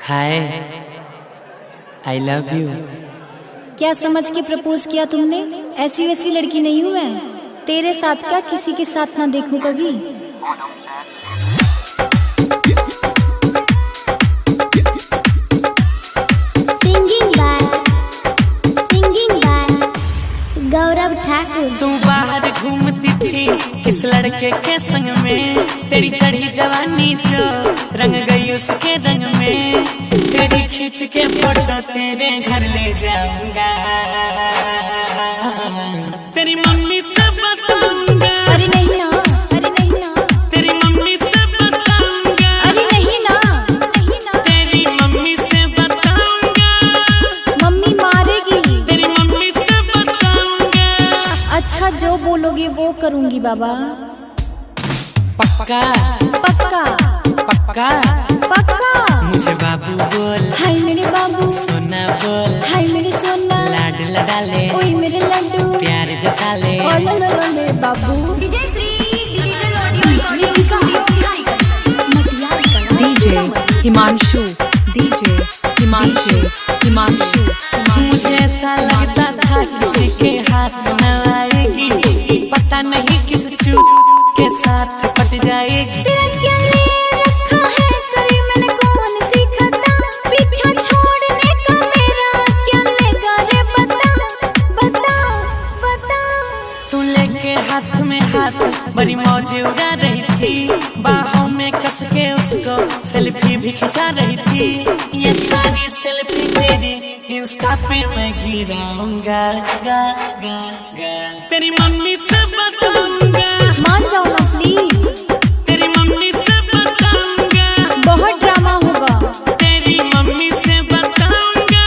Hi, I love you. क्या समझ के प्रपोज किया तुमने? ऐसी वैसी लड़की नहीं हूँ मैं, तेरे साथ क्या किसी के साथ ना देखूं कभी। सिंगिंग बाय गौरव ठाकुर। तू बाहर घूमती थी किस लड़के के संग में, तेरी चढ़ी जवानी जो रंग गई उसके रंग में, तेरी खींच के फोटो तेरे घर ले जाऊंगा, तेरी मम्मी से बताऊंगा। अरे नहीं ना, अरे नहीं ना, तेरी मम्मी से बताऊंगा। अरे नहीं ना, नहीं ना, तेरी मम्मी से बताऊंगा। मम्मी मारेगी। तेरी मम्मी से बताऊंगा। अच्छा जो बोलोगे वो करूंगी बाबा। पक्का पक्का पक्का पक्का। मुझे बाबू बोल, हाय मेरे बाबू, सोना बोल, हाय मेरे सोना, लाड लड़ा ले, ओए मेरे लड्डू, प्यार जता ले। ओ ला ला ला मेरे बाबू। DJ Himanshu, DJ Himanshu, Himanshu. मुझे ऐसा लगता था किसी के हाथ न आएगी, पता नहीं किस चूक के साथ पट जाएगी। तेरा क्या ले रखा है करे मैंने कौन सी खता, पीछा छोड़ने का मेरा क्या लेगा रे बता बता बता। तू लेके हाथ में हाथ बड़ी मौज उड़ा रही थी, बाहों में कस के उसको सेल्फी भी खिंचा रही थी। ये सारी सेल्फी तेरी इंस्टा पे मैं गिराऊंगा, गा गा गा। तेरी मम्मी से बताऊंगा। मान जाओ ना प्लीज, तेरी मम्मी से बताऊंगा। बहुत ड्रामा होगा। तेरी मम्मी से बताऊंगा।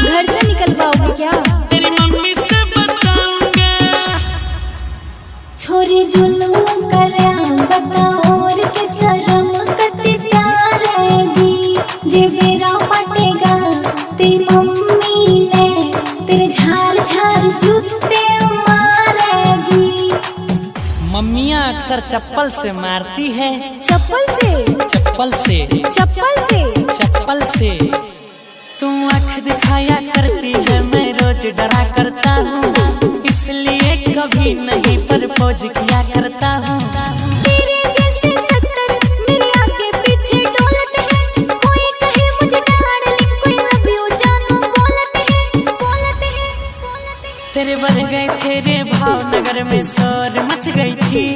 घर से निकल पाओगे क्या? तेरी मम्मी से बताऊंगा। छोरी जुल्म करया बताओ और के शर्म कतिया रहेगी, जे मेरा पटेगा तेरी मम्मी ने तेरे झार झार जूते मारेगी। मम्मियाँ अक्सर चप्पल से मारती है, चप्पल से, चप्पल से, चप्पल से, चप्पल से। तू आँख दिखाया करती है, मैं रोज डरा करता हूँ, इसलिए कभी नहीं प्रपोज किया करता हूँ। तेरे जैसे 70 मेरे आगे पीछे डोलते हैं, कोई कहे मुझे डार्लिंग, कोई लव यू जानू बोलते हैं, बोलते हैं, बोलते हैं। तेरे बढ़ गए तेरे भावनगर में शोर मच गई थी,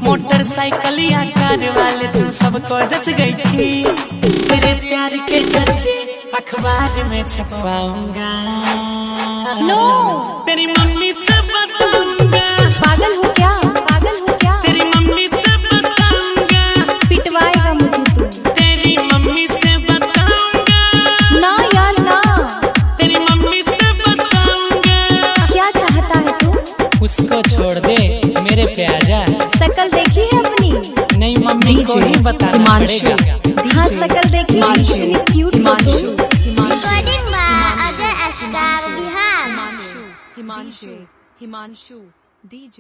मोटरसाइकिल या कार वाले तू सबको जच गई थी। तेरे प्यार के चर्चे अखबार में छपवाऊंगा। नो, तेरी मम्मी से बताऊंगा। पागल हो क्या, पागल हो क्या? तेरी मम्मी से बताऊंगा। पिटवाएगा मुझे तू। तेरी मम्मी से बताऊंगा। ना यार ना। तेरी मम्मी से बताऊंगा। क्या चाहता है तू? उसको छोड़ दे, मेरे पे आजा। शकल देखी है अपनी? नहीं मम्मी को ही बताना पड़ेगा। हाँ शकल देखी है, कितनी क्यूट हो तुम। Recording by Ajay star Bihar. Himanshu, Himanshu, DJ